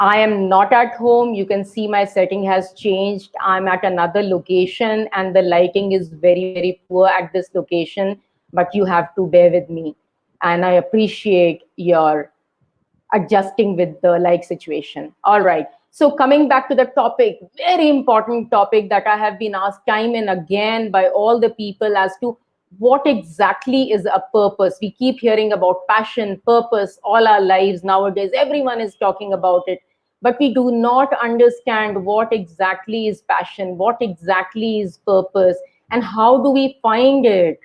I am not at home. You can see my setting has changed. I'm at another location and the lighting is very, very poor at this location, but you have to bear with me. And I appreciate your adjusting with the like situation. All right. So coming back to the topic, very important topic that I have been asked time and again by all the people as to what exactly is a purpose. We keep hearing about passion, purpose, all our lives nowadays. Everyone is talking about it, but we do not understand what exactly is passion, what exactly is purpose, and how do we find it.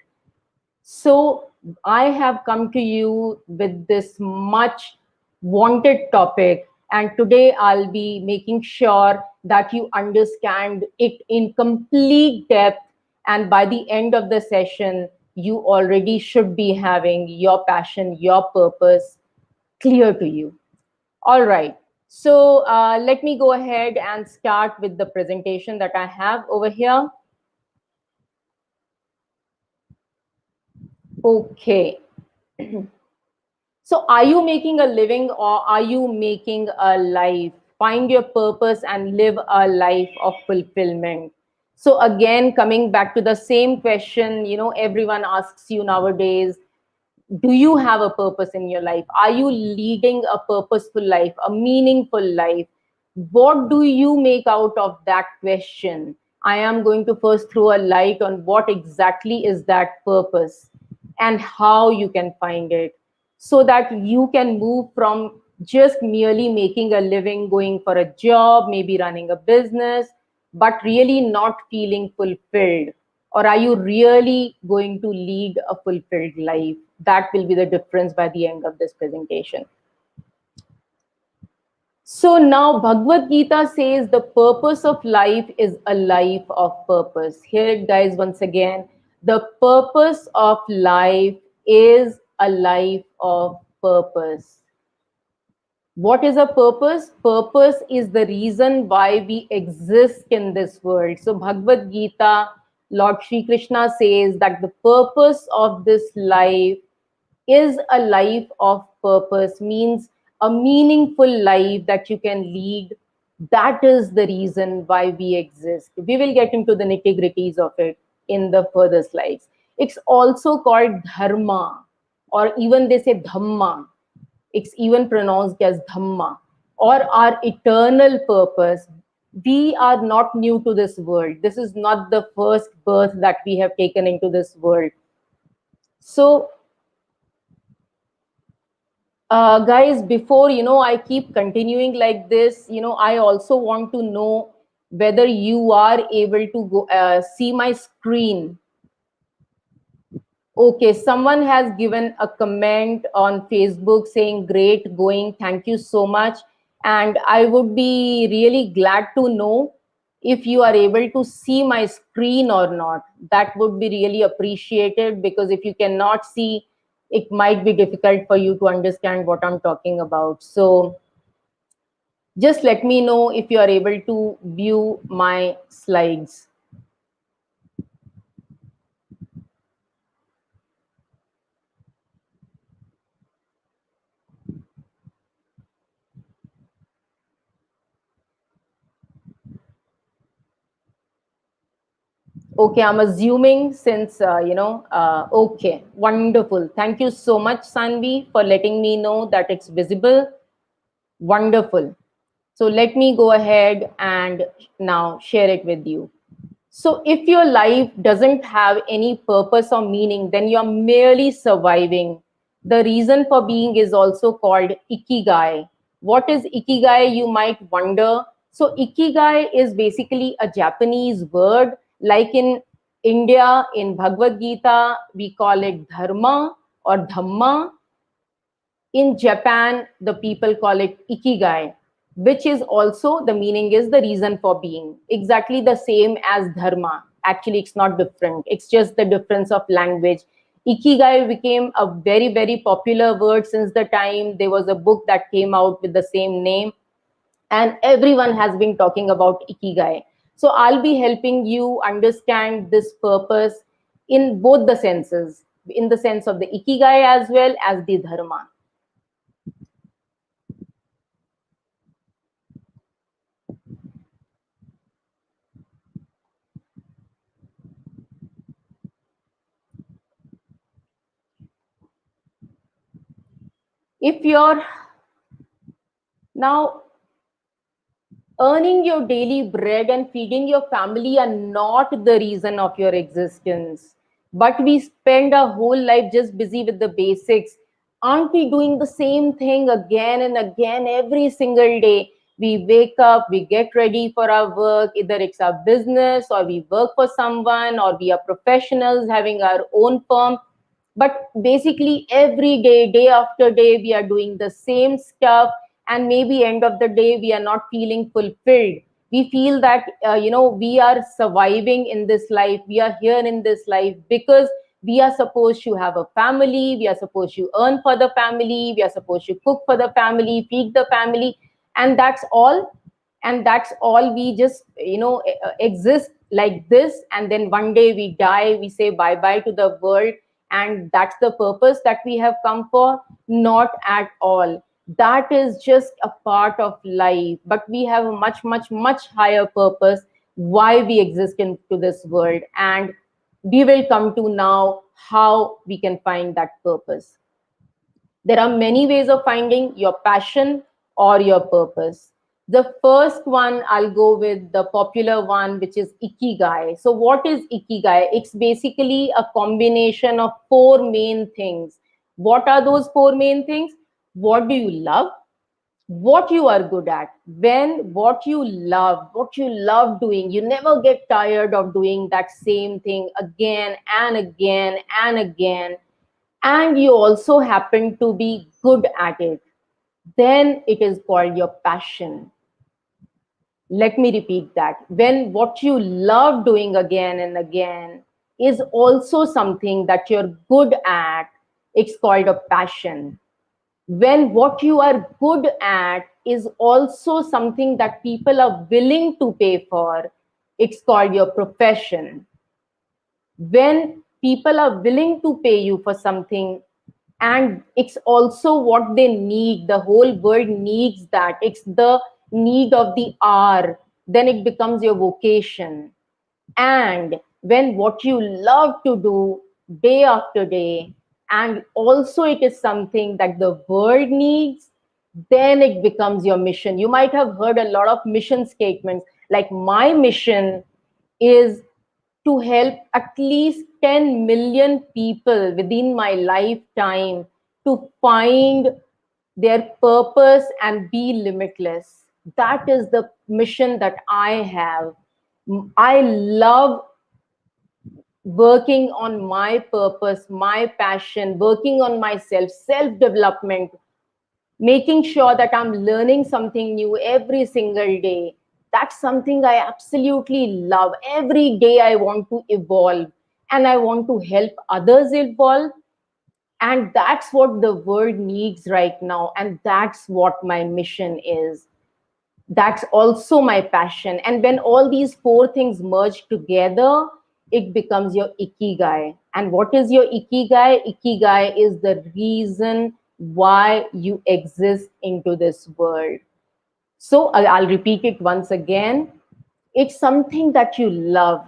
So I have come to you with this much wanted topic, and today I'll be making sure that you understand it in complete depth. And by the end of the session, you already should be having your passion, your purpose clear to you. All right. So let me go ahead and start with the presentation that I have over here. Okay. So are you making a living or are you making a life? Find your purpose and live a life of fulfillment. So again, coming back to the same question, everyone asks you nowadays, do you have a purpose in your life? Are you leading a purposeful life, a meaningful life? What do you make out of that question? I am going to first throw a light on what exactly is that purpose and how you can find it, so that you can move from just merely making a living, going for a job, maybe running a business, but really not feeling fulfilled. Or are you really going to lead a fulfilled life? That will be the difference by the end of this presentation. So now Bhagavad Gita says the purpose of life is a life of purpose. Hear it, guys, once again. The purpose of life is a life of purpose. What is a purpose? Purpose is the reason why we exist in this world. So Bhagavad Gita, Lord Shri Krishna says that the purpose of this life is a life of purpose, means a meaningful life that you can lead. That is the reason why we exist. We will get into the nitty-gritties of it in the further slides. It's also called dharma, or even they say dhamma. It's even pronounced as dhamma, or our eternal purpose. We are not new to this world. This is not the first birth that we have taken into this world. So guys, before I keep continuing like this, I also want to know whether you are able to go see my screen. Okay, someone has given a comment on Facebook saying great going, thank you so much. And I would be really glad to know if you are able to see my screen or not. That would be really appreciated, because if you cannot see, it might be difficult for you to understand what I'm talking about. So just let me know if you are able to view my slides. Okay, I'm assuming since, okay, wonderful. Thank you so much, Sanvi, for letting me know that it's visible. Wonderful. So let me go ahead and now share it with you. So if your life doesn't have any purpose or meaning, then you're merely surviving. The reason for being is also called Ikigai. What is Ikigai, you might wonder? So Ikigai is basically a Japanese word. Like in India, in Bhagavad Gita, we call it Dharma or Dhamma. In Japan, the people call it Ikigai, which is also the meaning is the reason for being. Exactly the same as Dharma. Actually, it's not different. It's just the difference of language. Ikigai became a very, very popular word since the time there was a book that came out with the same name. And everyone has been talking about Ikigai. So I'll be helping you understand this purpose in both the senses, in the sense of the Ikigai as well as the Dharma. If you're now earning your daily bread and feeding your family are not the reason of your existence, but we spend our whole life just busy with the basics. Aren't we doing the same thing again and again every single day? We wake up, we get ready for our work, either it's our business or we work for someone or we are professionals having our own firm. But basically every day, day after day, we are doing the same stuff, and maybe end of the day we are not feeling fulfilled. We feel that we are surviving in this life, we are here in this life because we are supposed to have a family, we are supposed to earn for the family, we are supposed to cook for the family, feed the family, and that's all. And that's all. We just exist like this, and then one day we die, we say bye bye to the world, and that's the purpose that we have come for. Not at all. That is just a part of life, but we have a much much much higher purpose why we exist into this world, and we will come to now how we can find that purpose. There are many ways of finding your passion or your purpose. The first one, I'll go with the popular one, which is Ikigai. So, what is Ikigai? It's basically a combination of four main things. What are those four main things? What do you love? What you are good at, when what you love doing, you never get tired of doing that same thing again and again and again, and you also happen to be good at it, then it is called your passion. Let me repeat that. When what you love doing again and again is also something that you're good at, it's called a passion. When what you are good at is also something that people are willing to pay for, it's called your profession. When people are willing to pay you for something and it's also what they need, the whole world needs that, it's the need of the hour, then it becomes your vocation. And when what you love to do day after day, and also it is something that the world needs, then it becomes your mission. You might have heard a lot of mission statements like, my mission is to help at least 10 million people within my lifetime to find their purpose and be limitless. That is the mission that I have. I love working on my purpose, my passion, working on myself, self development, making sure that I'm learning something new every single day. That's something I absolutely love. Every day I want to evolve and I want to help others evolve. And that's what the world needs right now. And that's what my mission is. That's also my passion. And when all these four things merge together, it becomes your Ikigai. And what is your Ikigai? Ikigai is the reason why you exist into this world. So I'll repeat it once again. It's something that you love.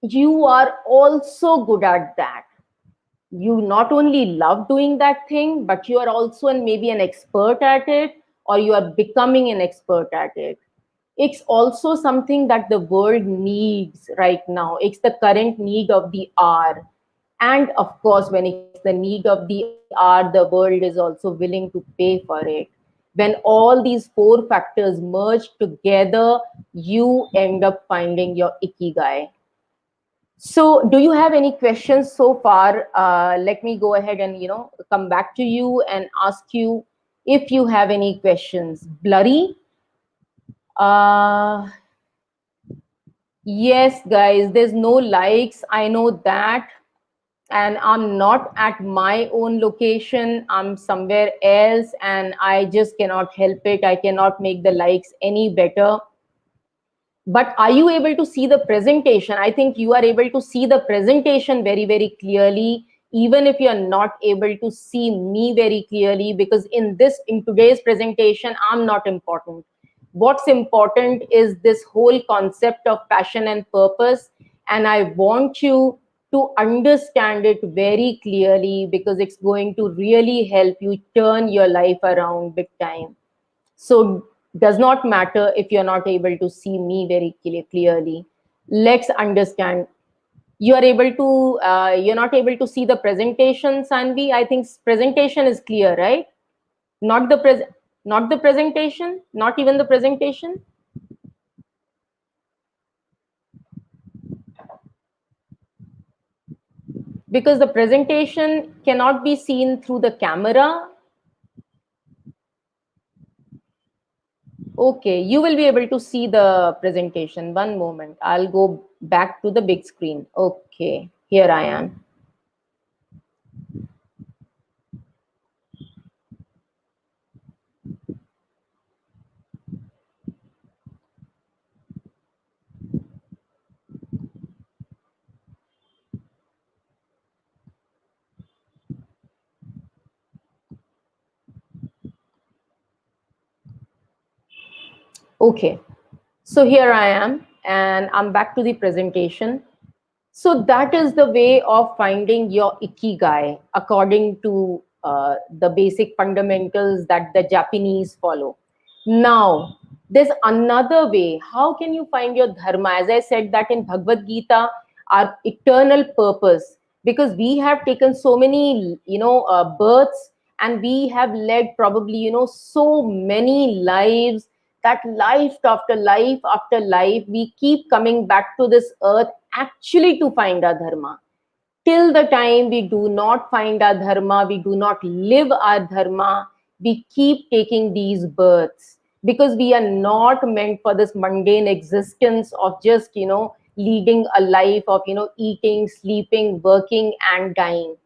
You are also good at that. You not only love doing that thing, but you are also maybe an expert at it, or you are becoming an expert at it. It's also something that the world needs right now. It's the current need of the hour. And of course, when it's the need of the hour, the world is also willing to pay for it. When all these four factors merge together, you end up finding your Ikigai. So, do you have any questions so far? Let me go ahead and come back to you and ask you if you have any questions. Blurry. Uh, yes, guys. There's no likes. I know that, and I'm not at my own location. I'm somewhere else, and I just cannot help it. I cannot make the likes any better. But are you able to see the presentation? I think you are able to see the presentation very, very clearly, even if you are not able to see me very clearly, because in today's presentation, I'm not important. What's important is this whole concept of passion and purpose. And I want you to understand it very clearly, because it's going to really help you turn your life around big time. So does not matter if you're not able to see me very clearly. Let's understand. You are able to, you're not able to see the presentation, Sanvi. I think presentation is clear, right? Not the not the presentation, not even the presentation, because the presentation cannot be seen through the camera. Okay, you will be able to see the presentation. One moment, I'll go back to the big screen. Okay, here I am. Okay, so here I am, and I'm back to the presentation. So that is the way of finding your Ikigai according to the basic fundamentals that the Japanese follow. Now, there's another way. How can you find your Dharma? As I said that in Bhagavad Gita, our eternal purpose, because we have taken so many, births, and we have led probably, so many lives, that life after life after life, we keep coming back to this earth actually to find our dharma. Till the time we do not find our dharma, we do not live our dharma, we keep taking these births, because we are not meant for this mundane existence of just, leading a life of, eating, sleeping, working, and dying.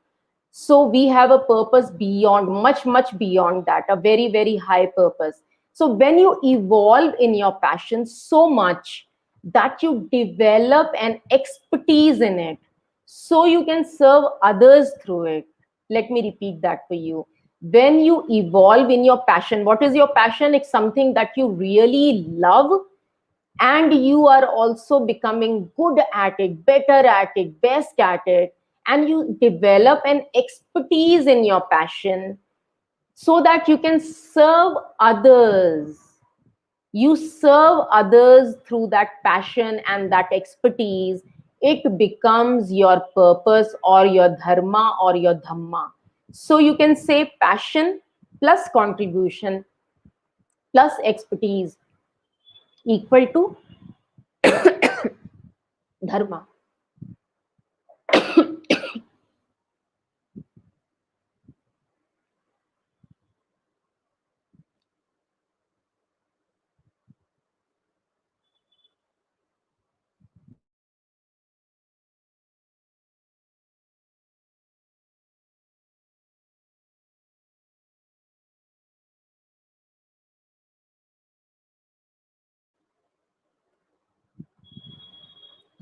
So we have a purpose beyond, much much beyond that, a very very high purpose. So when you evolve in your passion so much that you develop an expertise in it, so you can serve others through it. Let me repeat that for you. When you evolve in your passion, what is your passion? It's something that you really love, and you are also becoming good at it, better at it, best at it, and you develop an expertise in your passion so that you can serve others. You serve others through that passion and that expertise. It becomes your purpose or your dharma or your dhamma. So you can say passion plus contribution plus expertise equal to dharma.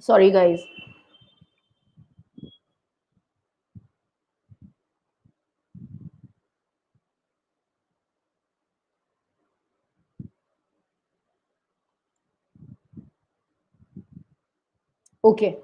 Sorry, guys. Okay.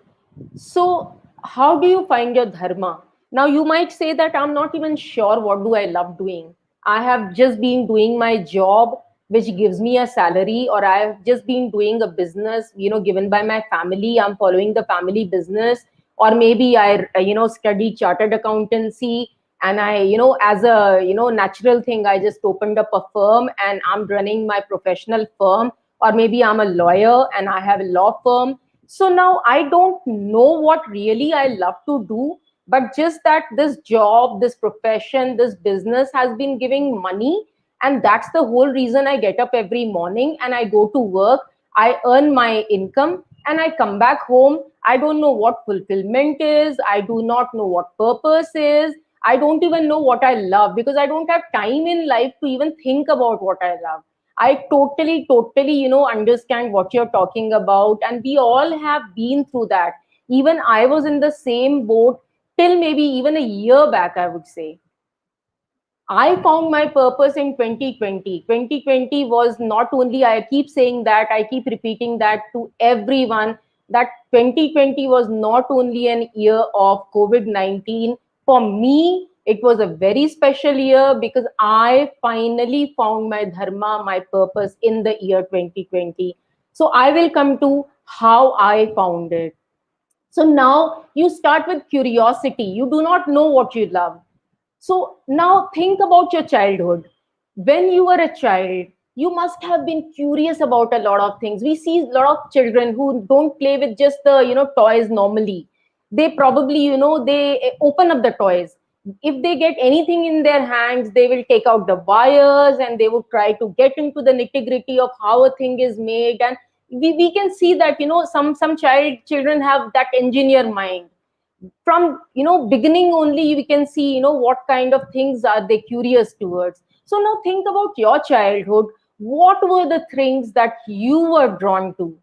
So, how do you find your dharma? Now, you might say that I'm not even sure what do I love doing. I have just been doing my job, which gives me a salary, or I have just been doing a business, given by my family. I'm following the family business, or maybe I, study chartered accountancy, and I, as a, natural thing, I just opened up a firm and I'm running my professional firm, or maybe I'm a lawyer and I have a law firm. So now I don't know what really I love to do, but just that this job, this profession, this business has been giving money. And that's the whole reason I get up every morning and I go to work. I earn my income and I come back home. I don't know what fulfillment is. I do not know what purpose is. I don't even know what I love, because I don't have time in life to even think about what I love. I totally, totally, understand what you're talking about. And we all have been through that. Even I was in the same boat till maybe even a year back, I would say. I found my purpose in 2020. 2020 was not only, I keep saying that, I keep repeating that to everyone, that 2020 was not only an year of COVID-19. For me, it was a very special year because I finally found my dharma, my purpose in the year 2020. So I will come to how I found it. So now you start with curiosity. You do not know what you love. So now think about your childhood. When you were a child, you must have been curious about a lot of things. We see a lot of children who don't play with just the toys normally. They probably they open up the toys. If they get anything in their hands, they will take out the wires and they will try to get into the nitty gritty of how a thing is made. And we can see that some children have that engineer mind. From beginning only we can see what kind of things are they curious towards. So now think about your childhood. What were the things that you were drawn to?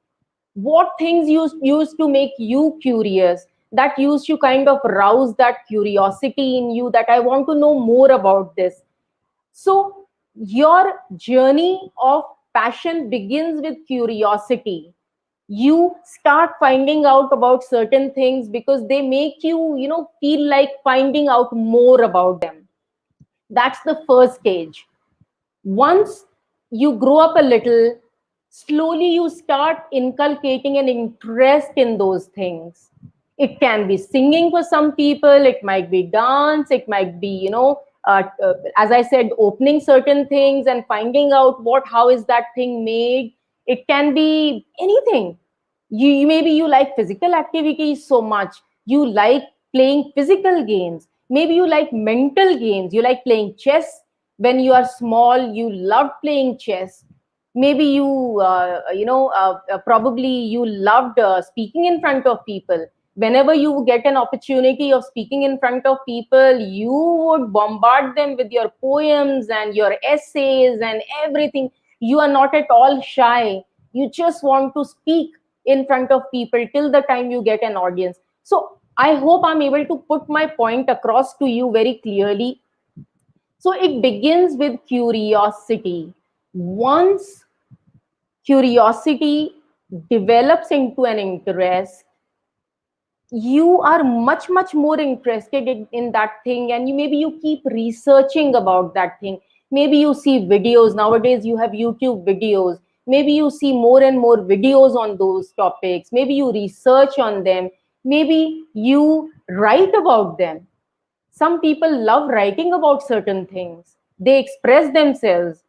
What things used to make you curious, that used to kind of rouse that curiosity in you, that I want to know more about this? So your journey of passion begins with curiosity. You start finding out about certain things because they make you feel like finding out more about them. That's the first stage. Once you grow up a little, slowly you start inculcating an interest in those things. It can be singing for some people, it might be dance, it might be as I said, opening certain things and finding out how is that thing made. It can be anything. Maybe you like physical activity so much, you like playing physical games. Maybe you like mental games, you like playing chess. When you are small, you loved playing chess. Maybe probably you loved speaking in front of people. Whenever you get an opportunity of speaking in front of people, you would bombard them with your poems and your essays and everything. You are not at all shy. You just want to speak in front of people till the time you get an audience. So I hope I'm able to put my point across to you very clearly. So it begins with curiosity. Once curiosity develops into an interest, you are much more interested in that thing, and maybe you keep researching about that thing. Maybe you see videos. Nowadays you have YouTube videos. Maybe you see more and more videos on those topics. Maybe you research on them. Maybe you write about them. Some people love writing about certain things. They express themselves.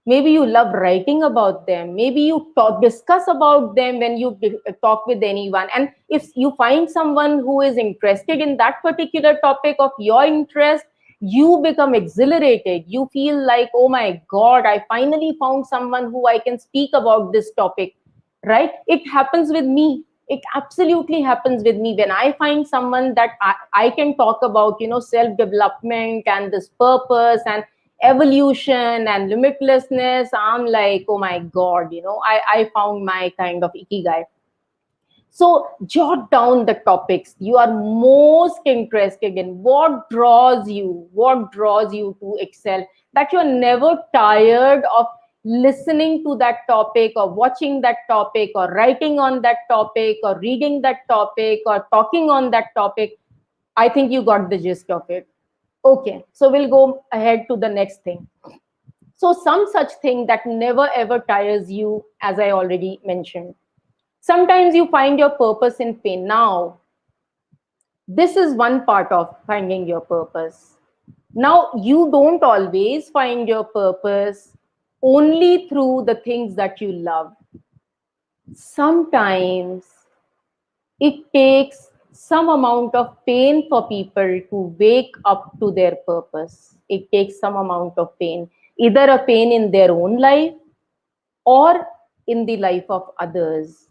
Maybe you love writing about them. Maybe you discuss about them when you talk with anyone. And if you find someone who is interested in that particular topic of your interest, you become exhilarated. You feel like, oh my God, I finally found someone who I can speak about this topic, right? It happens with me. It absolutely happens with me. When I find someone that I can talk about, self-development and this purpose and evolution and limitlessness, I'm like, oh my God, I found my kind of Ikigai. So jot down the topics you are most interested in. What draws you to excel, that you're never tired of listening to that topic or watching that topic or writing on that topic or reading that topic or talking on that topic. I think you got the gist of it. Okay, so we'll go ahead to the next thing. So some such thing that never ever tires you, as I already mentioned. Sometimes you find your purpose in pain. Now, this is one part of finding your purpose. Now, you don't always find your purpose only through the things that you love. Sometimes it takes some amount of pain for people to wake up to their purpose. It takes some amount of pain, either a pain in their own life or in the life of others.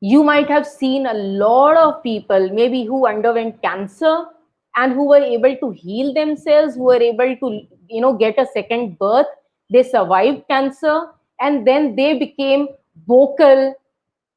You might have seen a lot of people maybe who underwent cancer and who were able to heal themselves, who were able to get a second birth. They survived cancer and then they became vocal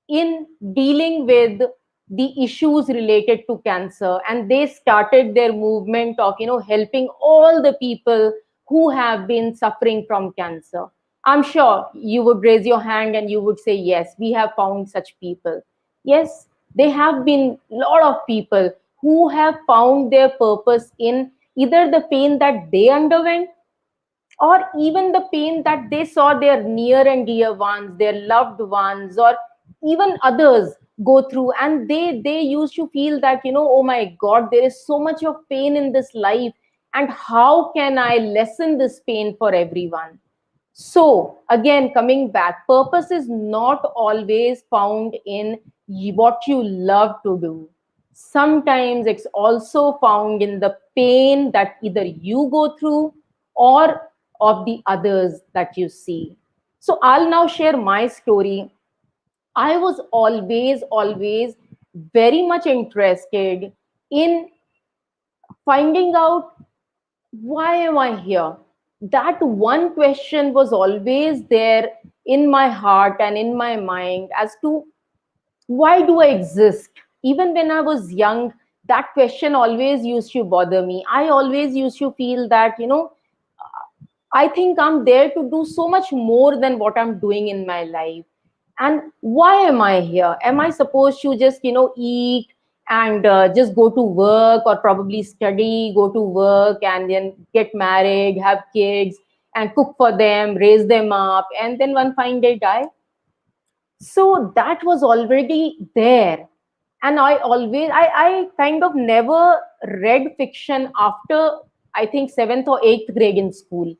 in dealing with the issues related to cancer, and they started their movement of helping all the people who have been suffering from cancer. I'm sure you would raise your hand and you would say, yes, we have found such people. Yes, they have been a lot of people who have found their purpose in either the pain that they underwent, or even the pain that they saw their near and dear ones, their loved ones, or even others go through. And they used to feel that, oh my God, there is so much of pain in this life, and how can I lessen this pain for everyone? So, again, coming back, purpose is not always found in what you love to do. Sometimes it's also found in the pain that either you go through or of the others that you see. So, I'll now share my story. I was always very much interested in finding out, why am I here? That one question was always there in my heart and in my mind as to, why do I exist? Even when I was young, that question always used to bother me. I always used to feel that, I think I'm there to do so much more than what I'm doing in my life. And why am I here? Am I supposed to just, eat and just go to work, or probably study, go to work and then get married, have kids and cook for them, raise them up, and then one fine day die? So that was already there. And I kind of never read fiction after, I think, seventh or eighth grade in school.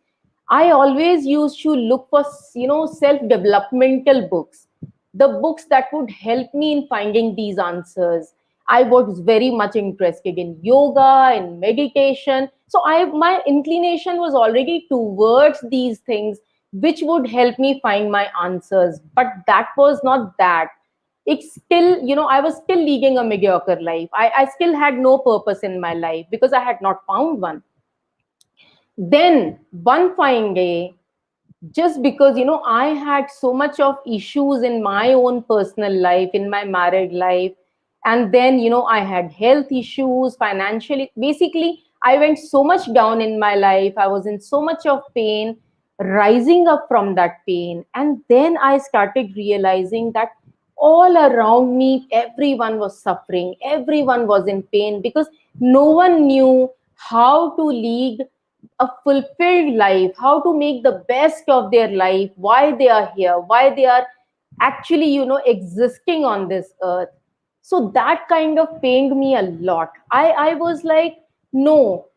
I always used to look for, self developmental books, the books that would help me in finding these answers. I was very much interested in yoga and meditation. So my inclination was already towards these things which would help me find my answers. But that was not that. It's still, I was still leading a mediocre life. I still had no purpose in my life because I had not found one. Then one fine day, just because, I had so much of issues in my own personal life, in my married life, and then, I had health issues financially. Basically, I went so much down in my life. I was in so much of pain, rising up from that pain. And then I started realizing that all around me, everyone was suffering, everyone was in pain, because no one knew how to lead a fulfilled life, how to make the best of their life, why they are here, why they are actually, existing on this earth. So that kind of pained me a lot. I was like, no,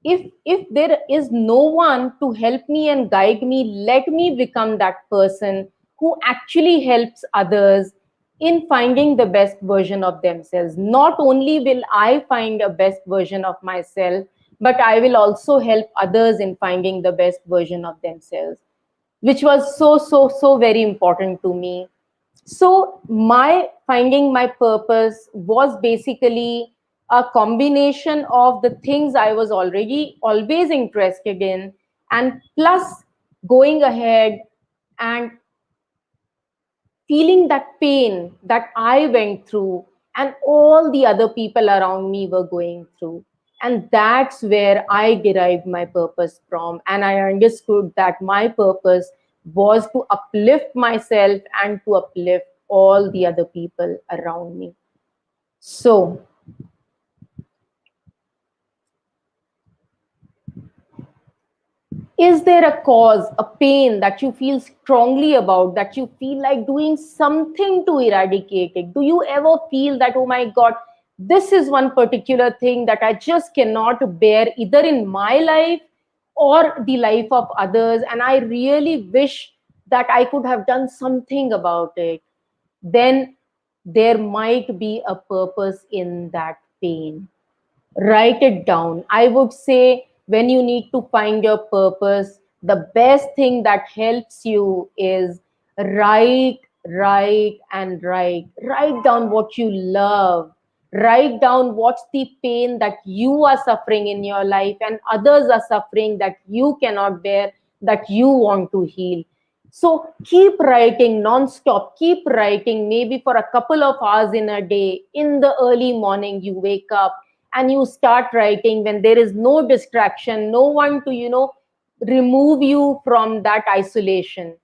if there is no one to help me and guide me, let me become that person who actually helps others in finding the best version of themselves. Not only will I find a best version of myself, but I will also help others in finding the best version of themselves, which was so very important to me. So my finding my purpose was basically a combination of the things I was already always interested in, and plus going ahead and feeling that pain that I went through and all the other people around me were going through. And that's where I derived my purpose from. And I understood that my purpose was to uplift myself and to uplift all the other people around me. So, is there a cause, a pain that you feel strongly about, that you feel like doing something to eradicate it? Do you ever feel that, oh my God, this is one particular thing that I just cannot bear, either in my life or the life of others, and I really wish that I could have done something about it? Then there might be a purpose in that pain. Write it down. I would say, when you need to find your purpose, the best thing that helps you is write, write down what you love, write down what's the pain that you are suffering in your life and others are suffering, that you cannot bear, that you want to heal. So keep writing non-stop, keep writing, maybe for a couple of hours in a day. In the early morning, you wake up and you start writing when there is no distraction, no one to, remove you from that isolation.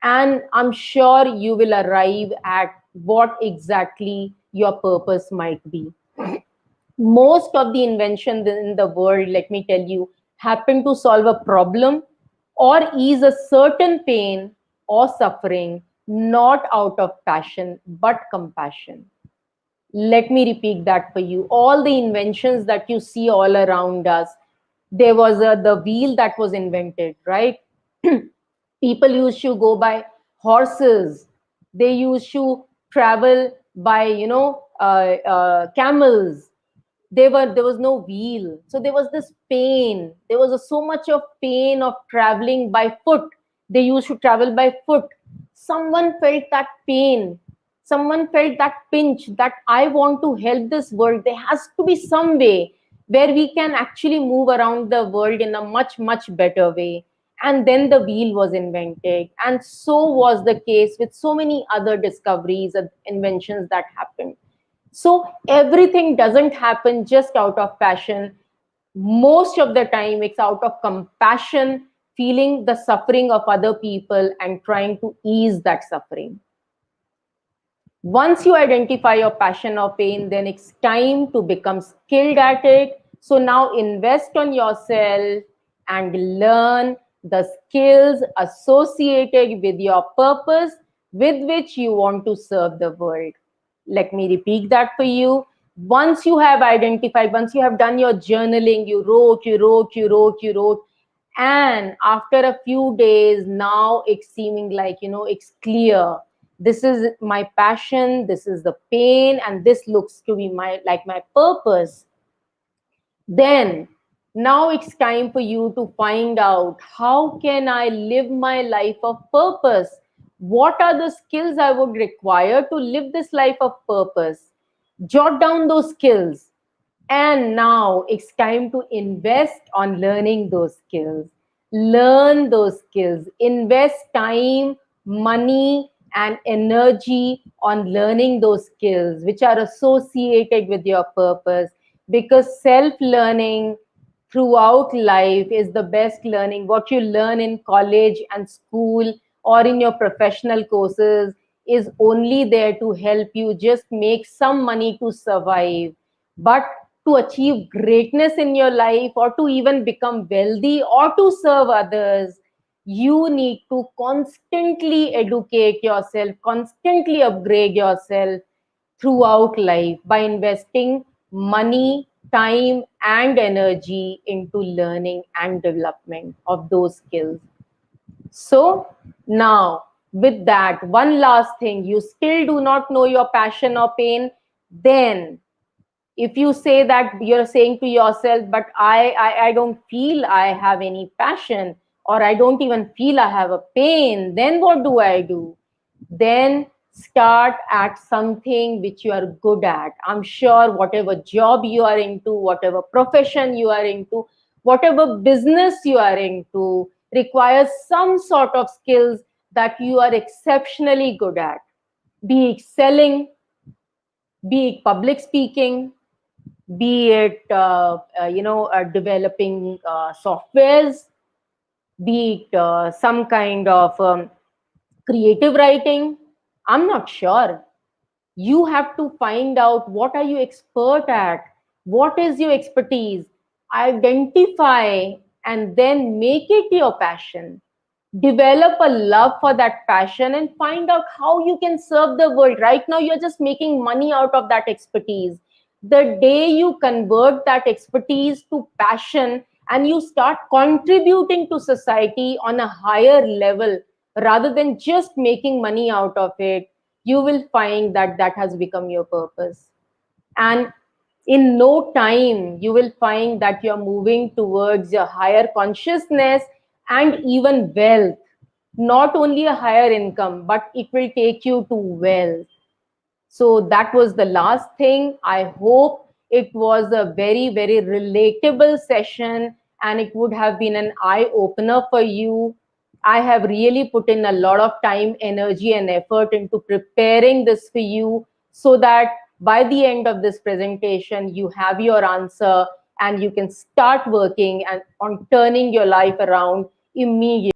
And I'm sure you will arrive at what exactly your purpose might be. Most of the inventions in the world, let me tell you, happen to solve a problem or ease a certain pain or suffering, not out of passion, but compassion. Let me repeat that for you. All the inventions that you see all around us, there was the wheel that was invented, right? People used to go by horses. They used to travel by, camels. There was no wheel, so there was this pain. There was so much of pain of traveling by foot. They used to travel by foot. Someone felt that pain. Someone felt that pinch, that I want to help this world. There has to be some way where we can actually move around the world in a much better way. And then the wheel was invented, and so was the case with so many other discoveries and inventions that happened. So everything doesn't happen just out of passion. Most of the time, it's out of compassion, feeling the suffering of other people and trying to ease that suffering. Once you identify your passion or pain, then it's time to become skilled at it. So now invest on yourself and learn the skills associated with your purpose with which you want to serve the world. Let me repeat that for you. Once you have identified, once you have done your journaling, you wrote, and after a few days, now it's seeming like, it's clear. This is my passion, this is the pain, and this looks to be my purpose. Then now it's time for you to find out, how can I live my life of purpose? What are the skills I would require to live this life of purpose? Jot down those skills. And now it's time to invest on learning those skills. Learn those skills. Invest time, money, and energy on learning those skills which are associated with your purpose. Because self-learning throughout life is the best learning. What you learn in college and school or in your professional courses is only there to help you just make some money to survive. But to achieve greatness in your life, or to even become wealthy, or to serve others, you need to constantly educate yourself, constantly upgrade yourself throughout life by investing money, time, and energy into learning and development of those skills. So now, with that, one last thing, you still do not know your passion or pain, then if you say that, you're saying to yourself, but I don't feel I have any passion, or I don't even feel I have a pain, then what do I do? Then start at something which you are good at. I'm sure whatever job you are into, whatever profession you are into, whatever business you are into, requires some sort of skills that you are exceptionally good at. Be it selling, be it public speaking, be it developing softwares, be it some kind of creative writing. I'm not sure. You have to find out, what are you expert at, what is your expertise, identify, and then make it your passion. Develop a love for that passion and find out how you can serve the world. Right now you're just making money out of that expertise. The day you convert that expertise to passion and you start contributing to society on a higher level rather than just making money out of it, you will find that that has become your purpose. And in no time, you will find that you're moving towards a higher consciousness and even wealth. Not only a higher income, but it will take you to wealth. So that was the last thing. I hope it was a very relatable session and it would have been an eye opener for you. I have really put in a lot of time, energy, and effort into preparing this for you, so that by the end of this presentation, you have your answer and you can start working and on turning your life around immediately.